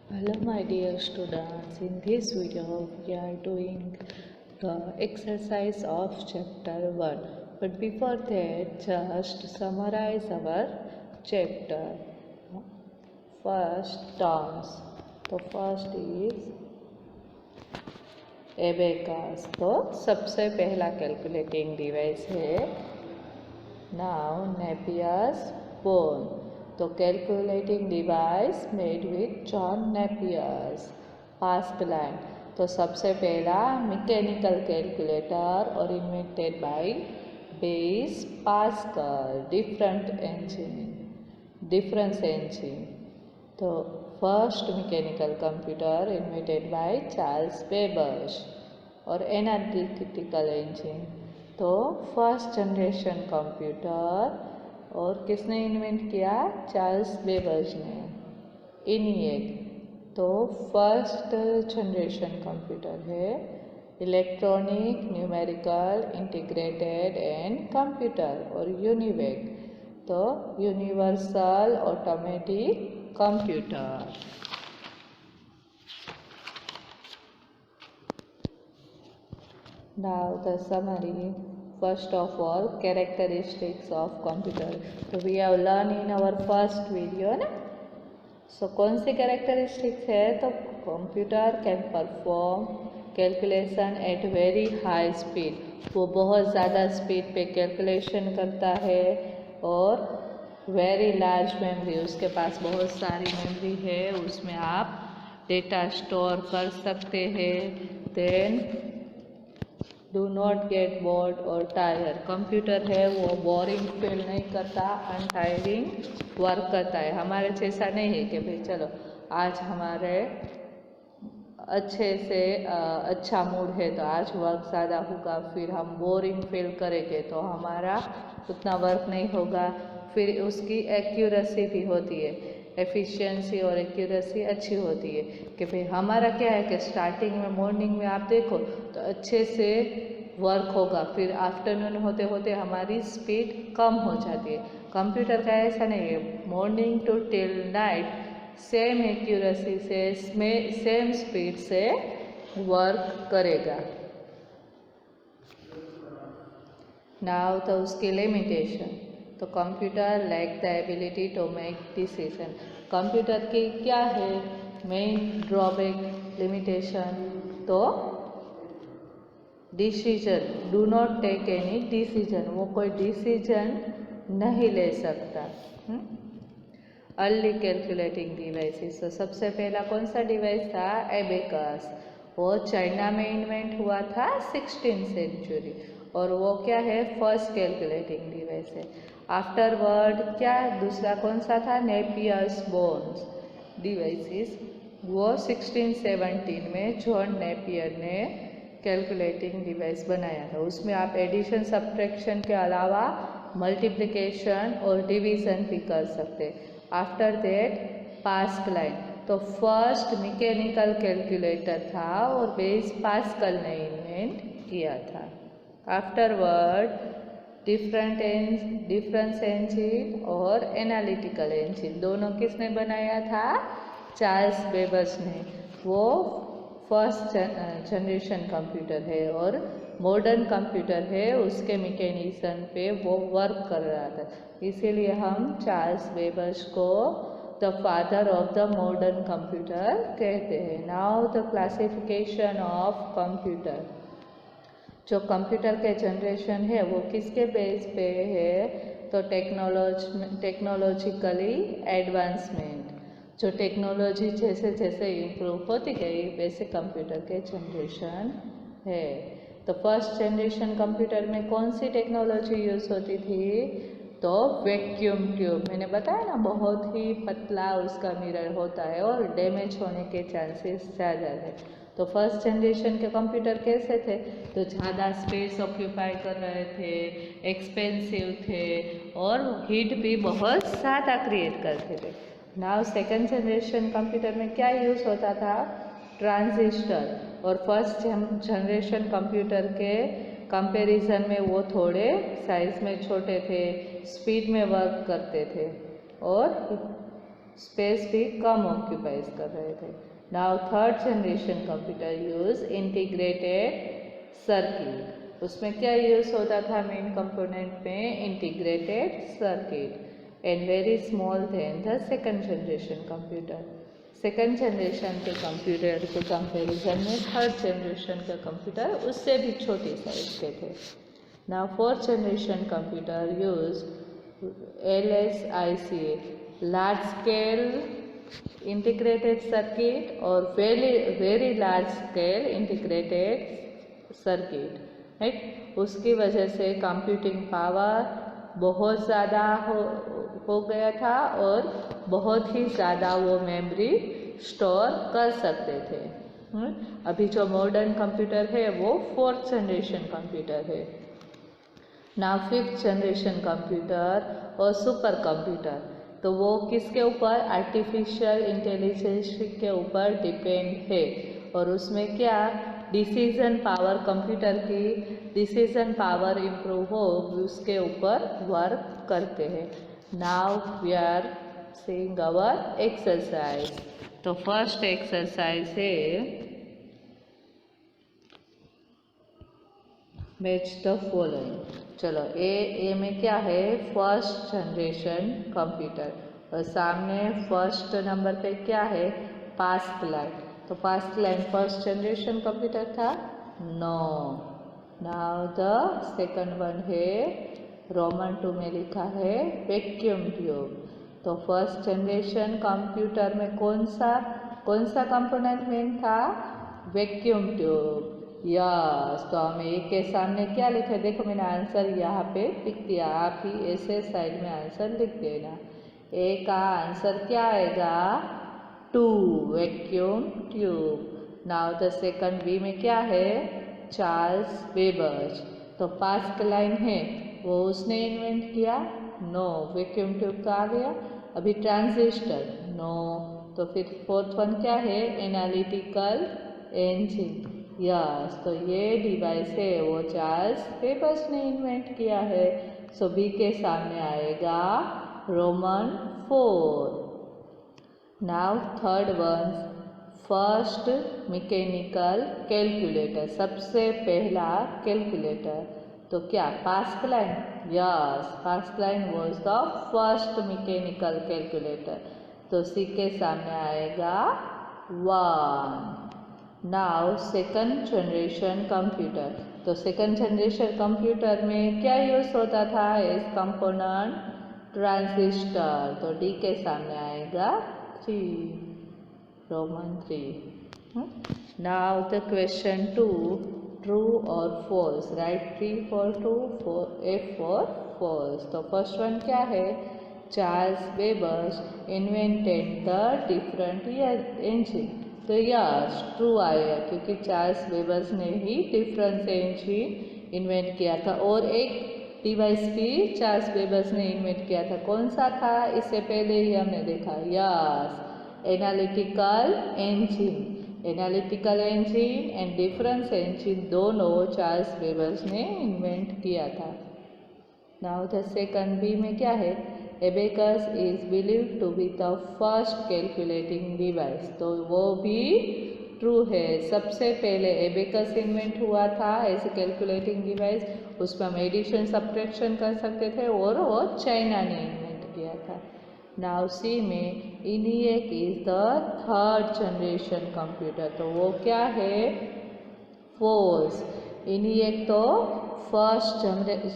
Hello my dear students, in this video we are doing the exercise of chapter 1. But before that, just summarize our chapter. First, terms. तो first is abacus. तो सबसे पहला calculating device है now Napier's bone. तो calculating device made with John Napier's. Pascal. तो सबसे पहला mechanical calculator और invented by Blaise Pascal. Difference engine. तो first mechanical computer invented by Charles Babbage. और एनालिटिकल इंजन तो फर्स्ट जनरेशन कंप्यूटर और किसने इन्वेंट किया? चार्ल्स बेबेज ने. ENIAC तो फर्स्ट जनरेशन कंप्यूटर है. Electronic numerical integrated and computer. और UNIVAC तो universal automatic computer. Now the summary. First of all, characteristics of computer. So we have learned in our first video ना. So कौन सी characteristics है? तो computer can perform calculation at very high speed. वो बहुत ज़्यादा speed पे calculation करता है. और वेरी लार्ज मेमोरी, उसके पास बहुत सारी मेमोरी है, उसमें आप डेटा स्टोर कर सकते हैं. Then do not get bored और टायर. कंप्यूटर है वो बोरिंग फील नहीं करता, अनटायरिंग वर्क करता है. हमारे जैसा नहीं है कि भाई चलो आज हमारे अच्छे से अच्छा मूड है तो आज वर्क ज़्यादा होगा, फिर हम बोरिंग फील करेंगे तो हमारा उतना वर्क नहीं होगा. फिर उसकी एक्यूरेसी भी होती है, एफिशिएंसी और एक्यूरेसी अच्छी होती है. कि भाई हमारा क्या है कि स्टार्टिंग में मॉर्निंग में आप देखो तो अच्छे से वर्क होगा, फिर आफ्टरनून होते होते हमारी स्पीड कम हो जाती है. कंप्यूटर का ऐसा नहीं है, morning to till night same accuracy से सेम स्पीड से वर्क करेगा. नाउ तो उसकी लिमिटेशन. तो computer lack the ability to make decision. Computer की क्या है मेन ड्रॉबैक, लिमिटेशन? तो decision, do not take any decision. वो कोई डिसीजन नहीं ले सकता. Early calculating devices. तो सबसे पहला कौन सा डिवाइस था? एबेकस. वो चाइना में इन्वेंट हुआ था 16th सेंचुरी. और वो क्या है? फर्स्ट कैलकुलेटिंग डिवाइस है. आफ्टरवर्ड क्या दूसरा कौन सा था? Napier's bones devices. वो 1617 में जॉन नेपियर ने कैलकुलेटिंग डिवाइस बनाया था. उसमें आप एडिशन सब्ट्रैक्शन के अलावा मल्टीप्लिकेशन और डिवीज़न भी कर सकते. After that pascal. तो फर्स्ट मैकेनिकल कैलकुलेटर था और बेस पास्कल ने इन्वेंट किया था. आफ्टरवर्ड डिफरेंस इंजन और एनालिटिकल इंजन दोनों किसने बनाया था? चार्ल्स बेबेज ने. वो फर्स्ट जनरेशन कंप्यूटर है और मॉडर्न कंप्यूटर है, उसके मैकेनिज्म पे वो वर्क कर रहा था. इसीलिए हम चार्ल्स बेबेज को the father of the modern computer कहते हैं. Now the classification of computer. जो कंप्यूटर के जनरेशन है वो किसके बेस पे है? तो टेक्नोलॉजिकली एडवांसमेंट. जो टेक्नोलॉजी जैसे जैसे इम्प्रूव होती गई वैसे कंप्यूटर के जनरेशन है. तो फर्स्ट जनरेशन कंप्यूटर में कौन सी टेक्नोलॉजी यूज़ होती थी? तो वैक्यूम ट्यूब. मैंने बताया ना, बहुत ही पतला उसका मिरर होता है और डैमेज होने के चांसेस ज़्यादा है. तो फर्स्ट जनरेशन के कंप्यूटर कैसे थे? तो ज़्यादा स्पेस ऑक्यूपाई कर रहे थे, एक्सपेंसिव थे और हीट भी बहुत ज़्यादा क्रिएट करते थे. नाउ सेकंड जनरेशन कंप्यूटर में क्या यूज़ होता था? ट्रांजिस्टर. और फर्स्ट जनरेशन कंप्यूटर के कंपैरिजन में वो थोड़े साइज में छोटे थे, स्पीड में वर्क करते थे और स्पेस भी कम ऑक्यूपाइज कर रहे थे। Now third generation computer use integrated circuit. उसमें क्या यूज होता था मेन कंपोनेंट में? Integrated circuit and very small than the second generation computer. Second generation के कंप्यूटर के कंपैरिजन में थर्ड जनरेशन का कंप्यूटर उससे भी छोटी साइज के थे। Now fourth generation computer use LSIC, large scale integrated circuit और very large scale integrated circuit, right. उसकी वजह से कंप्यूटिंग पावर बहुत ज़्यादा हो गया था और बहुत ही ज़्यादा वो मेमोरी स्टोर कर सकते थे। अभी जो मॉडर्न कंप्यूटर है वो फोर्थ जनरेशन कंप्यूटर है। नाउ फिफ्थ जनरेशन कंप्यूटर और सुपर कंप्यूटर, तो वो किसके ऊपर? आर्टिफिशियल इंटेलिजेंस के ऊपर डिपेंड है। और उसमें क्या? डिसीजन पावर, कंप्यूटर की डिसीजन पावर इम्प्रूव हो उसके ऊपर वर्क करते हैं। Now we are seeing our exercise. तो फर्स्ट एक्सरसाइज है मैच द फॉलोइंग। चलो ए में क्या है? फर्स्ट जनरेशन कंप्यूटर और सामने फर्स्ट नंबर पे क्या है? Pascaline. तो Pascaline first generation computer था? No. Now the second one है रोमन 2 में लिखा है वैक्यूम ट्यूब। तो फर्स्ट जनरेशन कंप्यूटर में कौन सा कंपोनेंट मेन था? Vacuum tube. यस, तो हम ए के सामने क्या लिखे? देखो मैंने आंसर यहाँ पे लिख दिया, आप ही ऐसे साइड में आंसर लिख देना। ए का आंसर क्या आएगा? 2, vacuum tube. Now the second B में क्या है? Charles Babbage. तो पास्ट लाइन है वो उसने इन्वेंट किया? नो। वैक्यूम ट्यूब तो आ गया। अभी ट्रांजिस्टर? नो। तो फिर फोर्थ वन क्या है? Analytical engine. यस, तो ये डिवाइस है वो चार्ल्स वेबर्स ने इन्वेंट किया है। सो बी के सामने आएगा Roman 4। Now third one, first mechanical calculator, सबसे पहला कैलकुलेटर। तो क्या Pascaline? Yes, Pascaline was the first mechanical calculator. तो सी के सामने आएगा 1। Now second generation computer. तो सेकंड जनरेशन कंप्यूटर में क्या यूज होता था एज कंपोनेंट? ट्रांजिस्टर। तो डी के सामने आएगा 3, Roman 3। Now the question 2, true और false. Write 3 for true, F for false. तो फर्स्ट वन क्या है? Charles Weber's invented the different engine. तो यस, ट्रू आएगा क्योंकि चार्ल्स वेबर्स ने ही डिफरेंस इंजन इन्वेंट किया था। और एक डिवाइस भी चार्ल्स वेबर्स ने इन्वेंट किया था। कौन सा था? इससे पहले ही हमने देखा। Yes, analytical engine. Analytical engine and difference engine दोनों चार्ल्स वेबर्स ने इन्वेंट किया था। नाउ द सेकंड बी में क्या है? Abacus is believed to be the first calculating device. तो वो भी ट्रू है। सबसे पहले एबेकस इन्वेंट हुआ था एज ए कैलकुलेटिंग डिवाइस। उसमें हम एडिशन सब्ट्रैक्शन कर सकते थे और वो चाइना ने इन्वेंट किया था। नाउ सी में ENIAC is the third generation computer. तो वो क्या है? फॉल्स। इनिएक तो फर्स्ट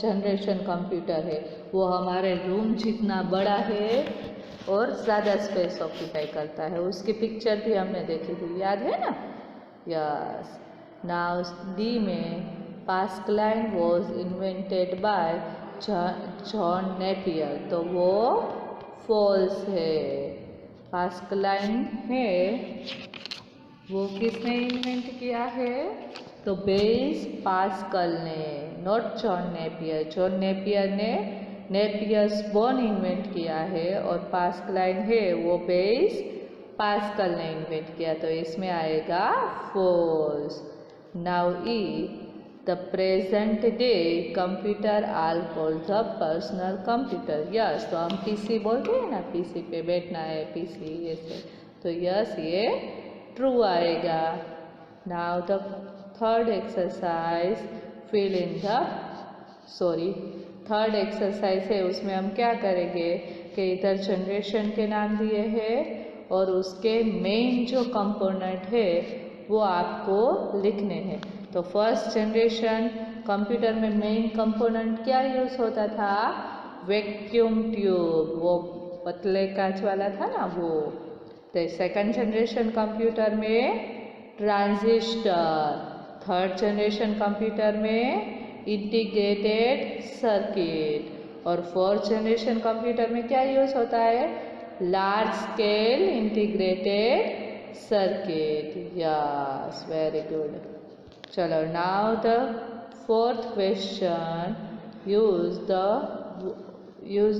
जनरेशन कंप्यूटर है। वो हमारे रूम जितना बड़ा है और ज़्यादा स्पेस ऑक्यूपाई करता है। उसकी पिक्चर भी हमने देखी थी, याद है ना? यस। नाउ डी में Pascaline was invented by John Napier. तो वो फॉल्स है। पास्कलाइन है वो किसने इन्वेंट किया है? तो ब्लेज पास्कल ने, not John Napier. John Napier ने नेपियर्स बोर्न इन्वेंट किया है और पास्कलाइन है वो ब्लेज पास्कल ने इन्वेंट किया। तो इसमें आएगा false. Now E, the present day computer all called the personal computer. Yes, तो हम पीसी बोलते हैं ना, पीसी पे बैठना है, पीसी ऐसे, तो यस ये ट्रू आएगा. Now the third exercise fill in the third exercise है, उसमें हम क्या करेंगे कि इधर जनरेशन के नाम दिए हैं और उसके मेन जो कंपोनेंट है वो आपको लिखने हैं. तो फर्स्ट जनरेशन कंप्यूटर में मेन कंपोनेंट क्या यूज़ होता था? वैक्यूम ट्यूब, वो पतले कांच वाला था ना वो. तो सेकंड जनरेशन कंप्यूटर में ट्रांजिस्टर, थर्ड जनरेशन कंप्यूटर में इंटीग्रेटेड सर्किट और फोर्थ जनरेशन कंप्यूटर में क्या यूज़ होता है? Large scale integrated circuit. Yes, very good. चलो, now the fourth question, use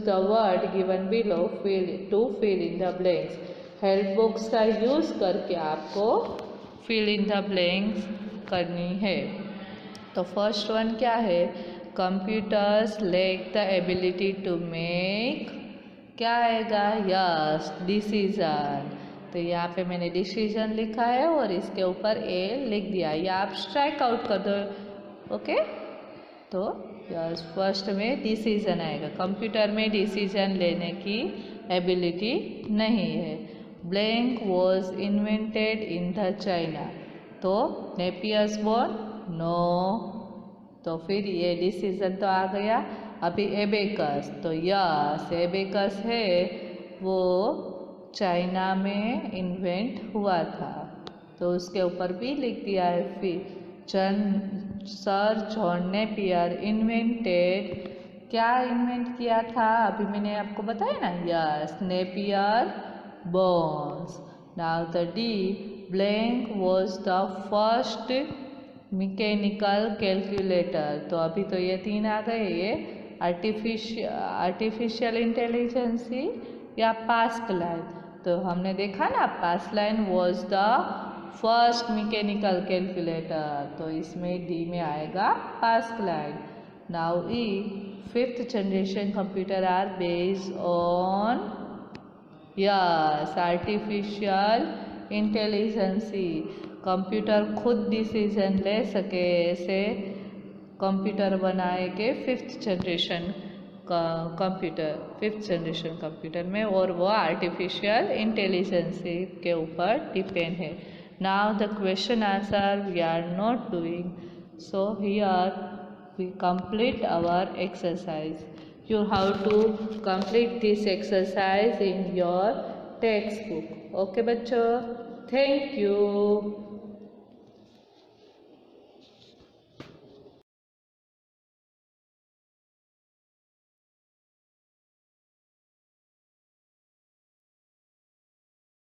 the word given below to fill in the blanks. Help box का use करके आपको फिल इन द ब्लैंक्स करनी है. तो फर्स्ट वन क्या है? Computers lack the ability to make, क्या आएगा? Yes, decision. तो यहाँ पे मैंने डिसीजन लिखा है और इसके ऊपर ए लिख दिया, या आप स्ट्राइक आउट कर दो. ओके, तो यस, फर्स्ट में डिसीजन आएगा. कंप्यूटर में डिसीजन लेने की एबिलिटी नहीं है. Blank was invented in the China. तो नेपियर्स बोर्न, नो. तो फिर ये डिसीजन तो आ गया. अभी एबेकस, तो यस, एबेकस है वो चाइना में इन्वेंट हुआ था, तो उसके ऊपर भी लिख दिया है. फिर सर जॉन नेपियर इन्वेंटेड, क्या इन्वेंट किया था? अभी मैंने आपको बताया ना, yes, Napier bones. Now the D, blank was the first mechanical calculator. तो अभी तो ये तीन आ गए. ये आर्टिफिशियल इंटेलिजेंसी या पास्कलाइन. तो हमने देखा ना, Pascaline was the first mechanical calculator, तो इसमें डी में आएगा Pascaline. Now E, fifth generation computer are based on, yes, artificial intelligence. Computer खुद डिसीजन ले सके ऐसे कंप्यूटर बनाए के fifth generation fifth generation computer में, और वो आर्टिफिशियल इंटेलिजेंसी के ऊपर डिपेंड है. Now the question answer we are not doing, so here we complete our exercise. You have to complete this exercise in your textbook. Okay बच्चों, thank you.